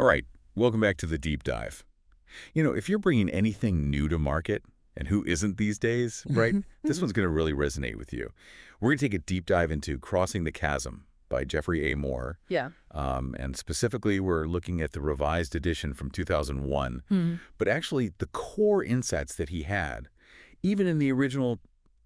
All right, welcome back to the deep dive. If you're bringing anything new to market, and who isn't these days, right? This one's going to really resonate with you. We're going to take a deep dive into Crossing the Chasm by Geoffrey Moore. Yeah. And specifically, we're looking at the revised edition from 2001. But actually, the core insights that he had, even in the original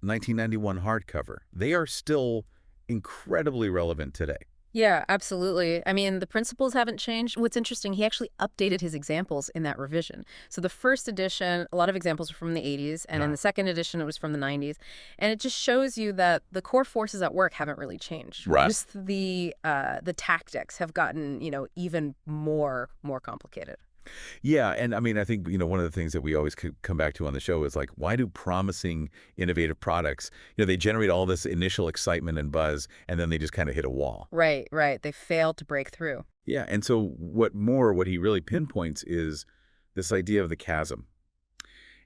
1991 hardcover, they are still incredibly relevant today. Yeah, absolutely. I mean, the principles haven't changed. What's interesting, he actually updated his examples in that revision. So the first edition, a lot of examples were from the 80s, and in the second edition, it was from the 90s. And it just shows you that the core forces at work haven't really changed. Right. Just the tactics have gotten, even more complicated. Yeah, and I mean, I think, one of the things that we always come back to on the show is like, why do promising, innovative products, they generate all this initial excitement and buzz, and then they just kind of hit a wall? Right. They failed to break through. Yeah, and so what he really pinpoints is this idea of the chasm.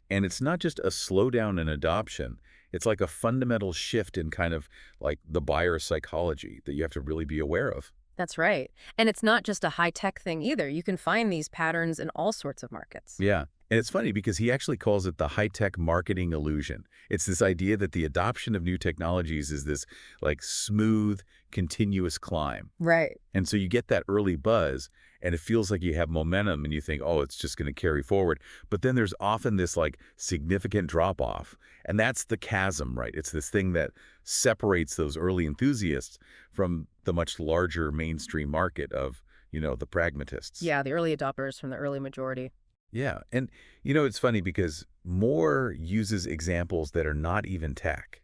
And it's not just a slowdown in adoption. It's like a fundamental shift in kind of like the buyer psychology that you have to really be aware of. That's right. And it's not just a high-tech thing either. You can find these patterns in all sorts of markets. Yeah. And it's funny because he actually calls it the high-tech marketing illusion. It's this idea that the adoption of new technologies is this like smooth, continuous climb. Right. And so you get that early buzz and it feels like you have momentum and you think, oh, it's just going to carry forward. But then there's often this like significant drop off. And that's the chasm, right? It's this thing that separates those early enthusiasts from the much larger mainstream market of, the pragmatists. Yeah, the early adopters from the early majority. Yeah. And, it's funny because Moore uses examples that are not even tech.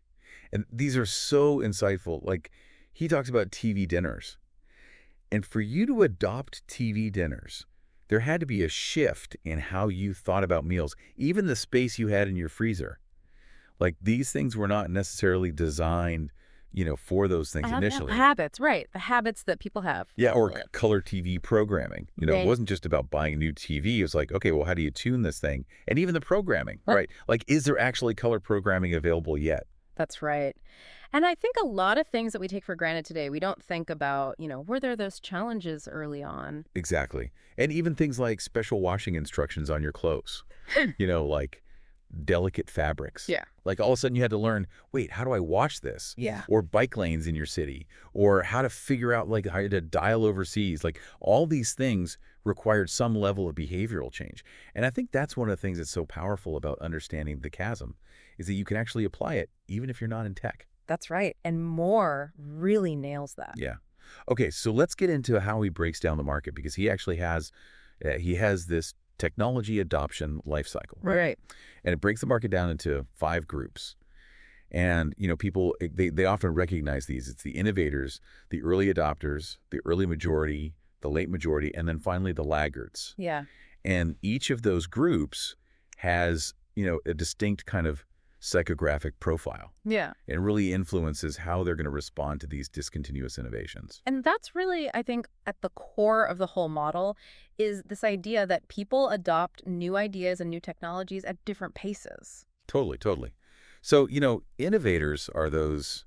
And these are so insightful. Like, he talks about TV dinners. And for you to adopt TV dinners, there had to be a shift in how you thought about meals, even the space you had in your freezer. Like, these things were not necessarily designed, for those things initially. Habits, right. The habits that people have. Yeah, or color TV programming. Right. It wasn't just about buying a new TV. It was like, okay, well, how do you tune this thing? And even the programming, right? Like, is there actually color programming available yet? That's right. And I think a lot of things that we take for granted today, we don't think about, were there those challenges early on? Exactly. And even things like special washing instructions on your clothes, like delicate fabrics. Yeah. Like all of a sudden you had to learn, wait, how do I wash this? Yeah. Or bike lanes in your city, or how to figure out like how to dial overseas. Like all these things required some level of behavioral change. And I think that's one of the things that's so powerful about understanding the chasm is that you can actually apply it even if you're not in tech. That's right. And Moore really nails that. Yeah. Okay, so let's get into how he breaks down the market because he actually has this technology adoption life cycle. Right. And it breaks the market down into 5 groups. And, people, they often recognize these. It's the innovators, the early adopters, the early majority, the late majority, and then finally the laggards. Yeah. And each of those groups has, a distinct kind of psychographic profile. Yeah. It really influences how they're going to respond to these discontinuous innovations. And that's really, I think, at the core of the whole model is this idea that people adopt new ideas and new technologies at different paces. Totally. So, innovators are those,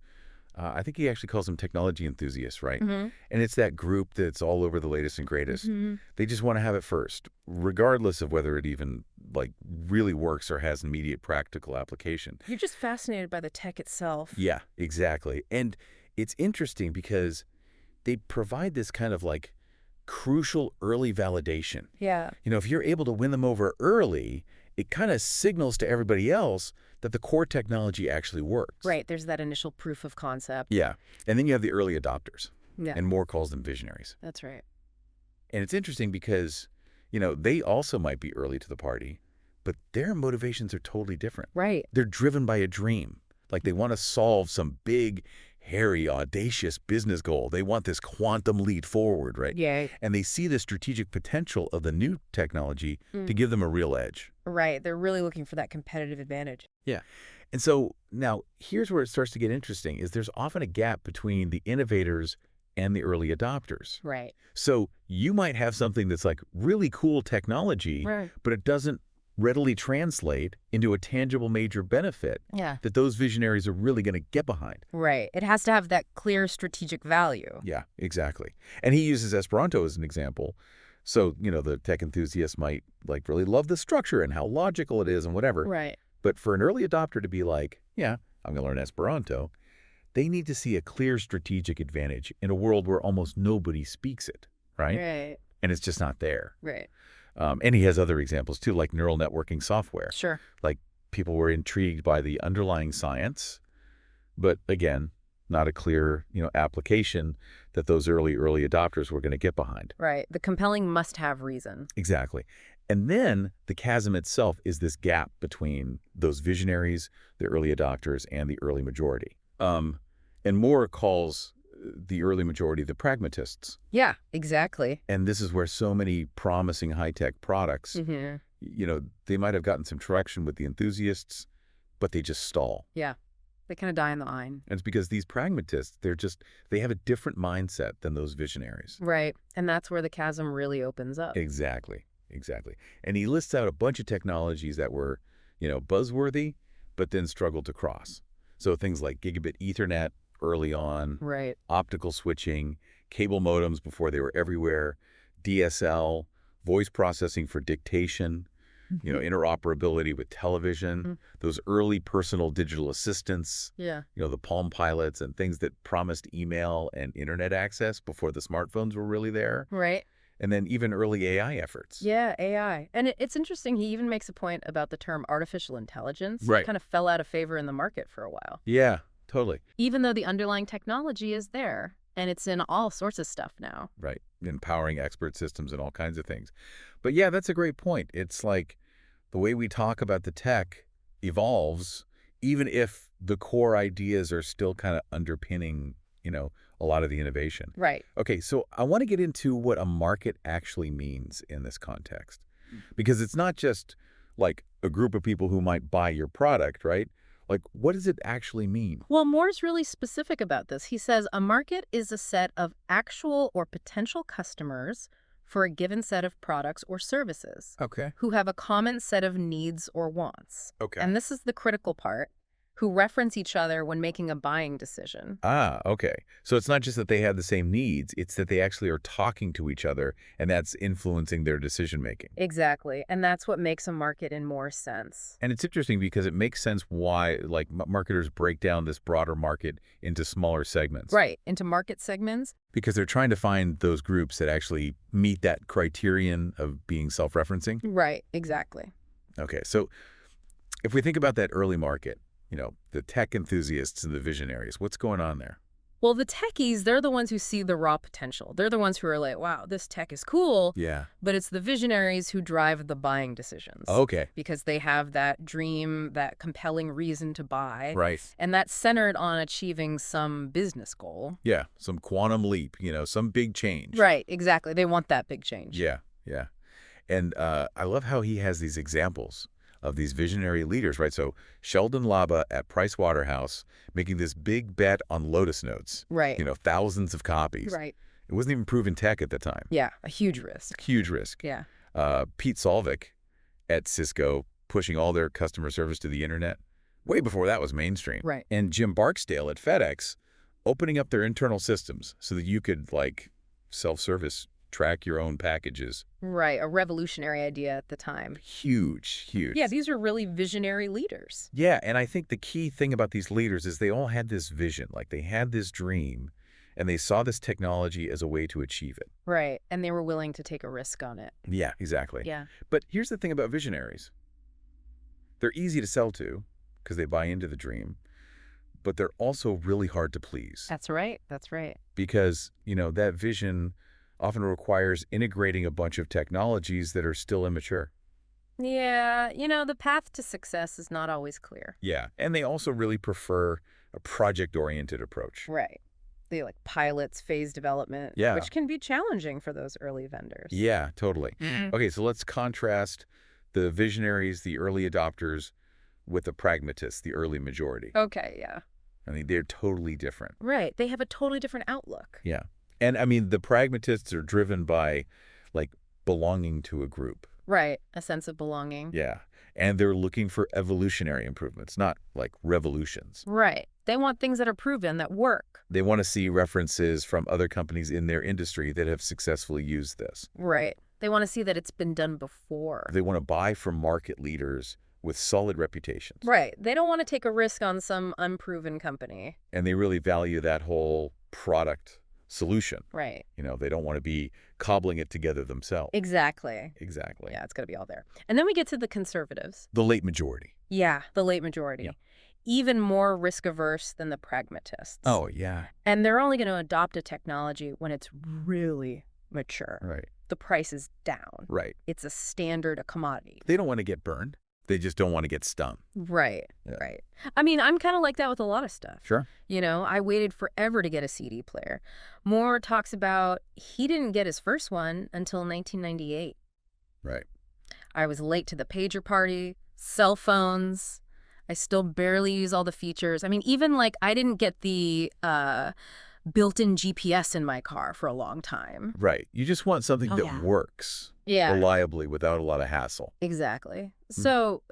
I think he actually calls them technology enthusiasts, right? Mm-hmm. And it's that group that's all over the latest and greatest. Mm-hmm. They just want to have it first, regardless of whether it even like really works or has immediate practical application. You're just fascinated by the tech itself. Yeah, exactly. And it's interesting because they provide this kind of like crucial early validation. Yeah. If you're able to win them over early, it kind of signals to everybody else that the core technology actually works. Right. There's that initial proof of concept. Yeah. And then you have the early adopters. Yeah. And Moore calls them visionaries. That's right. And it's interesting because, they also might be early to the party, but their motivations are totally different. Right. They're driven by a dream. Like they want to solve some big, hairy, audacious business goal. They want this quantum leap forward, right? Yeah. And they see the strategic potential of the new technology to give them a real edge. Right. They're really looking for that competitive advantage. Yeah. And so now here's where it starts to get interesting is there's often a gap between the innovators and the early adopters. Right. So you might have something that's like really cool technology, Right. but it doesn't readily translate into a tangible major benefit Yeah. that those visionaries are really going to get behind. Right. It has to have that clear strategic value. Yeah, exactly. And he uses Esperanto as an example. So, the tech enthusiast might really love the structure and how logical it is and whatever. Right. But for an early adopter to be like, yeah, I'm going to learn Esperanto, they need to see a clear strategic advantage in a world where almost nobody speaks it, right? Right. And it's just not there. Right. And he has other examples too, like neural networking software. Sure. Like people were intrigued by the underlying science, but again, not a clear, application that those early adopters were going to get behind. Right. The compelling must-have reason. Exactly. And then the chasm itself is this gap between those visionaries, the early adopters, and the early majority. And Moore calls the early majority the pragmatists. Yeah, exactly. And this is where so many promising high-tech products, they might have gotten some traction with the enthusiasts, but they just stall. Yeah. They kind of die in the vine. And it's because these pragmatists, they have a different mindset than those visionaries. Right. And that's where the chasm really opens up. Exactly. And he lists out a bunch of technologies that were, buzzworthy, but then struggled to cross. So things like gigabit Ethernet early on, Right. optical switching, cable modems before they were everywhere, DSL, voice processing for dictation, interoperability with television, those early personal digital assistants, Yeah. the Palm Pilots and things that promised email and internet access before the smartphones were really there. Right. And then even early AI efforts. Yeah, AI. And it's interesting. He even makes a point about the term artificial intelligence. Right. It kind of fell out of favor in the market for a while. Yeah, totally. Even though the underlying technology is there, and it's in all sorts of stuff now. Right. Empowering expert systems and all kinds of things. But yeah, that's a great point. It's like the way we talk about the tech evolves, even if the core ideas are still kind of underpinning, a lot of the innovation. Right. Okay, so I want to get into what a market actually means in this context. Because it's not just like a group of people who might buy your product, right? Like, what does it actually mean? Well, Moore's really specific about this. He says a market is a set of actual or potential customers for a given set of products or services Okay. who have a common set of needs or wants. Okay. And this is the critical part, who reference each other when making a buying decision. Ah, okay. So it's not just that they have the same needs, it's that they actually are talking to each other, and that's influencing their decision-making. Exactly. And that's what makes a market in more sense. And it's interesting because it makes sense why, marketers break down this broader market into smaller segments. Right. Into market segments. Because they're trying to find those groups that actually meet that criterion of being self-referencing. Right. Exactly. Okay, so if we think about that early market, the tech enthusiasts and the visionaries, what's going on there? Well, the techies, they're the ones who see the raw potential. They're the ones who are like, wow, this tech is cool. Yeah. But it's the visionaries who drive the buying decisions. Okay. Because they have that dream, that compelling reason to buy. Right. And that's centered on achieving some business goal. Yeah, some quantum leap, some big change. Right, exactly. They want that big change. Yeah. And I love how he has these examples of these visionary leaders, right? So Sheldon Laba at Price Waterhouse making this big bet on Lotus Notes. Right. Thousands of copies. Right. It wasn't even proven tech at the time. Yeah, a huge risk. Huge risk. Yeah. Pete Solvik at Cisco pushing all their customer service to the internet way before that was mainstream. Right. And Jim Barksdale at FedEx opening up their internal systems so that you could self-service track your own packages. Right, a revolutionary idea at the time. Huge. Yeah, these are really visionary leaders. Yeah, and I think the key thing about these leaders is they all had this vision, they had this dream, and they saw this technology as a way to achieve it. Right, and they were willing to take a risk on it. Yeah, exactly. Yeah. But here's the thing about visionaries. They're easy to sell to because they buy into the dream, but they're also really hard to please. That's right. Because, that vision often requires integrating a bunch of technologies that are still immature. Yeah, the path to success is not always clear. Yeah, and they also really prefer a project-oriented approach. Right. They like pilots, phase development, Yeah. which can be challenging for those early vendors. Yeah, totally. Okay, so let's contrast the visionaries, the early adopters, with the pragmatists, the early majority. Okay, yeah. I mean, they're totally different. Right. They have a totally different outlook. Yeah. And I mean, the pragmatists are driven by belonging to a group. Right. A sense of belonging. Yeah. And they're looking for evolutionary improvements, not revolutions. Right. They want things that are proven, that work. They want to see references from other companies in their industry that have successfully used this. Right. They want to see that it's been done before. They want to buy from market leaders with solid reputations. Right. They don't want to take a risk on some unproven company. And they really value that whole product solution. Right. They don't want to be cobbling it together themselves. Exactly. Exactly. Yeah, it's got to be all there. And then we get to the conservatives. The late majority. Yeah, the late majority. Yeah. Even more risk-averse than the pragmatists. Oh, yeah. And they're only going to adopt a technology when it's really mature. Right. The price is down. Right. It's a standard, a commodity. They don't want to get burned. They just don't want to get stung. Right, Yeah. right. I mean, I'm kind of like that with a lot of stuff. Sure. I waited forever to get a CD player. Moore talks about he didn't get his first one until 1998. Right. I was late to the pager party, cell phones. I still barely use all the features. I mean, even I didn't get the built-in GPS in my car for a long time. Right. You just want something that works reliably without a lot of hassle. Exactly. So,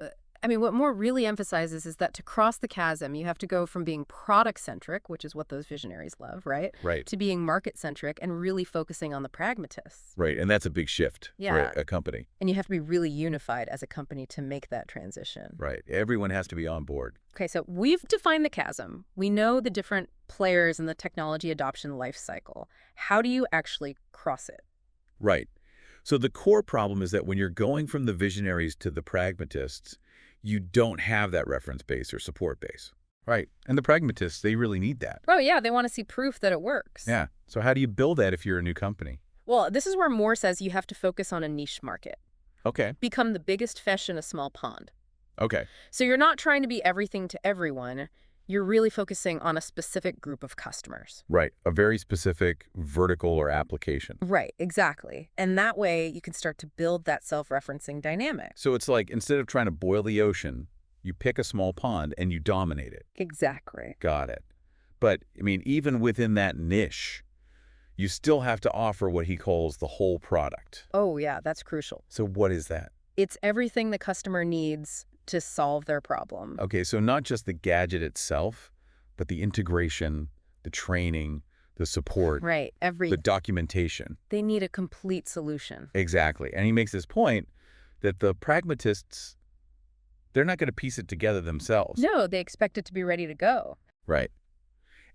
what Moore really emphasizes is that to cross the chasm, you have to go from being product-centric, which is what those visionaries love, right? Right. To being market-centric and really focusing on the pragmatists. Right. And that's a big shift for a company. And you have to be really unified as a company to make that transition. Right. Everyone has to be on board. Okay, so we've defined the chasm. We know the different players in the technology adoption life cycle. How do you actually cross it? Right. So the core problem is that when you're going from the visionaries to the pragmatists, you don't have that reference base or support base. Right. And the pragmatists, they really need that. Oh, yeah. They want to see proof that it works. Yeah. So how do you build that if you're a new company? Well, this is where Moore says you have to focus on a niche market. Okay. Become the biggest fish in a small pond. Okay. So you're not trying to be everything to everyone. You're really focusing on a specific group of customers. Right. A very specific vertical or application. Right, exactly. And that way you can start to build that self-referencing dynamic. So it's like instead of trying to boil the ocean, you pick a small pond and you dominate it. Exactly. Got it. But, even within that niche, you still have to offer what he calls the whole product. Oh, yeah, that's crucial. So what is that? It's everything the customer needs to solve their problem. Okay, so not just the gadget itself, but the integration, the training, the support, Right, the documentation. They need a complete solution. Exactly. And he makes this point that the pragmatists, they're not going to piece it together themselves. No, they expect it to be ready to go. Right.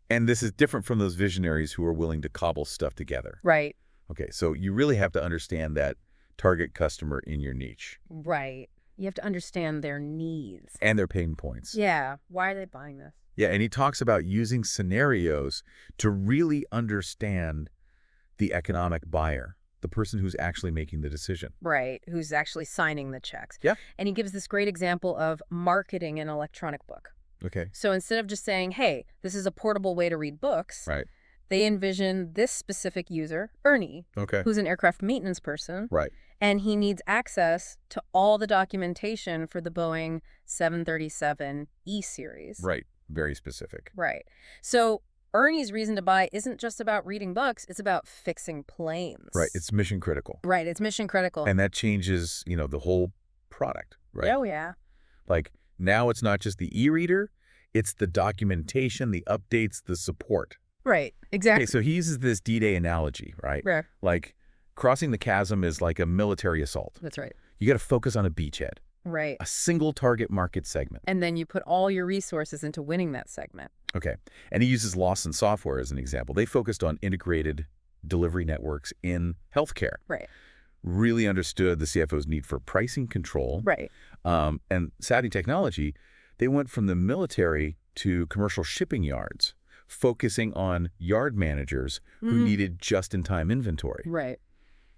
And this is different from those visionaries who are willing to cobble stuff together. Right. Okay, so you really have to understand that target customer in your niche. Right. You have to understand their needs. And their pain points. Yeah. Why are they buying this? Yeah, and he talks about using scenarios to really understand the economic buyer, the person who's actually making the decision. Right. Who's actually signing the checks. Yeah. And he gives this great example of marketing an electronic book. Okay. So instead of just saying, hey, this is a portable way to read books, Right. they envision this specific user, Ernie, Okay. who's an aircraft maintenance person. Right. And he needs access to all the documentation for the Boeing 737 E series. Right. Very specific. Right. So Ernie's reason to buy isn't just about reading books, it's about fixing planes. Right. It's mission critical. Right. It's mission critical. And that changes, the whole product, right? Oh, yeah. Like now it's not just the e-reader, it's the documentation, the updates, the support. Right. Exactly. Okay, so he uses this D-Day analogy, right? Rare. Like crossing the chasm is like a military assault. That's right. You got to focus on a beachhead, Right. a single target market segment. And then you put all your resources into winning that segment. Okay. And he uses Lawson Software as an example. They focused on integrated delivery networks in healthcare. Right. Really understood the CFO's need for pricing control. Right. And Saudi Technology, they went from the military to commercial shipping yards, focusing on yard managers who needed just-in-time inventory. Right.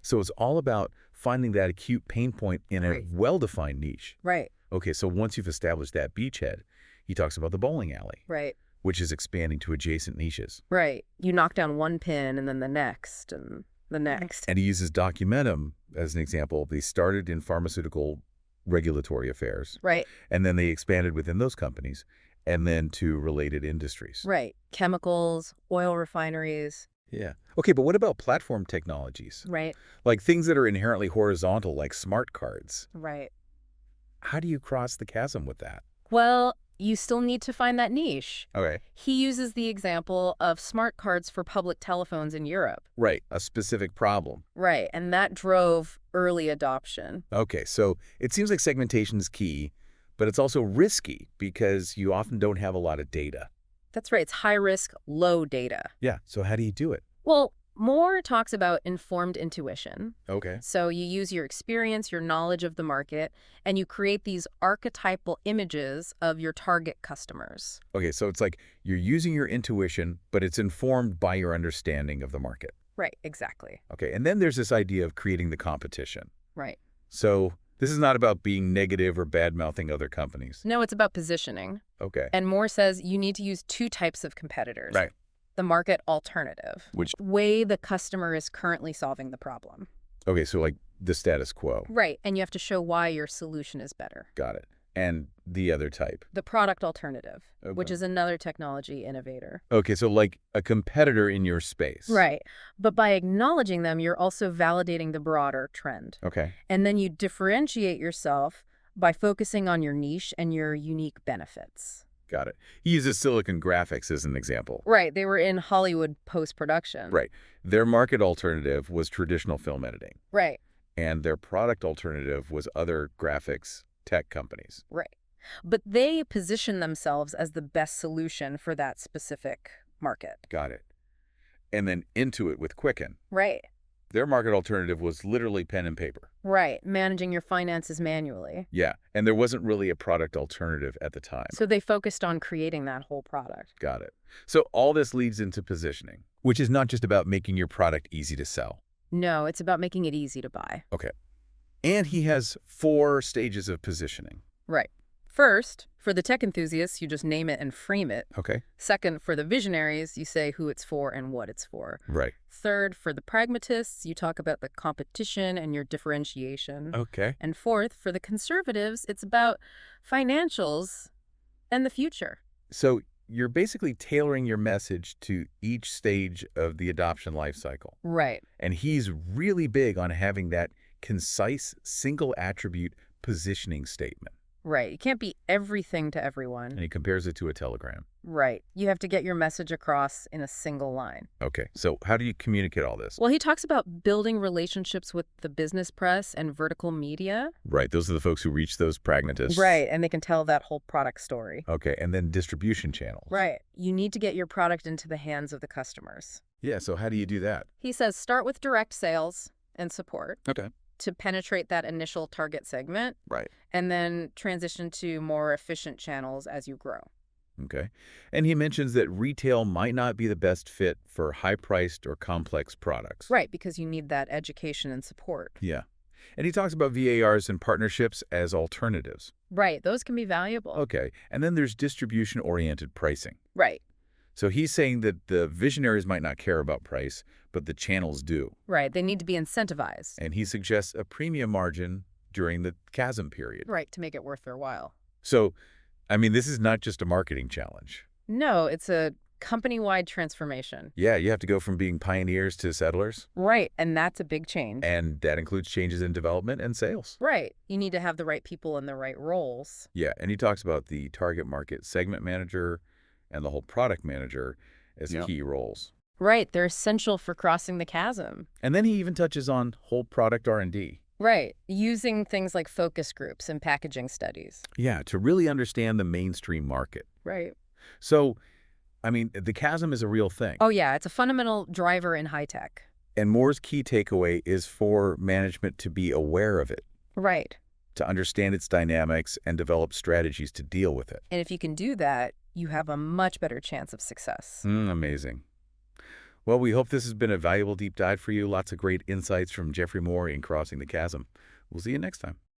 So it's all about finding that acute pain point in a Right. well-defined niche. Right. Okay, so once you've established that beachhead, he talks about the bowling alley, Right. which is expanding to adjacent niches. Right. You knock down one pin and then the next and the next. And he uses Documentum as an example. They started in pharmaceutical regulatory affairs, Right. and then they expanded within those companies, and then to related industries. Right. Chemicals, oil refineries. Yeah. Okay, but what about platform technologies? Right. Like things that are inherently horizontal, like smart cards. Right. How do you cross the chasm with that? Well, you still need to find that niche. Okay. He uses the example of smart cards for public telephones in Europe. Right. A specific problem. Right, and that drove early adoption. Okay, so it seems like segmentation is key, but it's also risky because you often don't have a lot of data. That's right, it's high risk, low data. Yeah, so how do you do it? Well, Moore talks about informed intuition. Okay. So you use your experience, your knowledge of the market, and you create these archetypal images of your target customers. Okay, so it's like you're using your intuition, but it's informed by your understanding of the market. Right, exactly. Okay, and then there's this idea of creating the competition. Right. So this is not about being negative or bad-mouthing other companies. No, it's about positioning. Okay. And Moore says you need to use two types of competitors. Right. The market alternative, Which way the customer is currently solving the problem. Okay, so like the status quo. Right, and you have to show why your solution is better. Got it. And the other type. The product alternative, which Okay. is another technology innovator. Okay, so like a competitor in your space. Right, but by acknowledging them, you're also validating the broader trend. Okay. And then you differentiate yourself by focusing on your niche and your unique benefits. Got it. He uses Silicon Graphics as an example. Right, they were in Hollywood post-production. Right. Their market alternative was traditional film editing, Right, and their product alternative was other graphics tech companies. right. But they position themselves as the best solution for that specific market. Got it. And then Intuit with Quicken. Right, Their market alternative was literally pen and paper. right. Managing your finances manually. Yeah, and there wasn't really a product alternative at the time. So they focused on creating that whole product. Got it. So all this leads into positioning, which is not just about making your product easy to sell. No, it's about making it easy to buy. Okay. And he has 4 stages of positioning. Right. First, for the tech enthusiasts, you just name it and frame it. Okay. Second, for the visionaries, you say who it's for and what it's for. Right. Third, for the pragmatists, you talk about the competition and your differentiation. Okay. And fourth, for the conservatives, it's about financials and the future. So you're basically tailoring your message to each stage of the adoption life cycle. Right. And he's really big on having that concise, single attribute positioning statement. Right. You can't be everything to And everyone. he compares it to a telegram. Right. You have to get your message across in a single line. Okay, so how do you communicate all this? Well, he talks about building relationships with the business press and vertical media. Right, those are the folks who reach those pragmatists. Right. And they can tell that whole product story. Okay, and then distribution channels. Right. You need to get your product into the hands of the customers. Yeah, so how do you do that? He says start with direct sales and support Okay. to penetrate that initial target segment, Right. and then transition to more efficient channels as you grow. Okay. And he mentions that retail might not be the best fit for high-priced or complex products. Right, because you need that education and support. Yeah. And he talks about VARs and partnerships as alternatives. Right, those can be valuable. Okay. And then there's distribution-oriented pricing. Right, So he's saying that the visionaries might not care about price, but the channels do. right. They need to be incentivized. And he suggests a premium margin during the chasm period. Right, to make it worth their while. So, I mean, this is not just a marketing challenge. No, it's a company-wide transformation. Yeah, you have to go from being pioneers to settlers, Right, and that's a big change. and that includes changes in development and sales. Right, you need to have the right people in the right roles. Yeah, and he talks about the target market segment manager and the whole product manager as Yep. key roles. Right, they're essential for crossing the chasm. And then he even touches on whole product R&D. Right, using things like focus groups and packaging studies. Yeah, to really understand the mainstream market. Right. So, I mean, the chasm is a real thing. Oh, yeah, it's a fundamental driver in high tech. And Moore's key takeaway is for management to be aware of it, Right. to understand its dynamics and develop strategies to deal with it. And if you can do that, you have a much better chance of success. Amazing. Well, we hope this has been a valuable deep dive for you. Lots of great insights from Geoffrey Moore in Crossing the Chasm. We'll see you next time.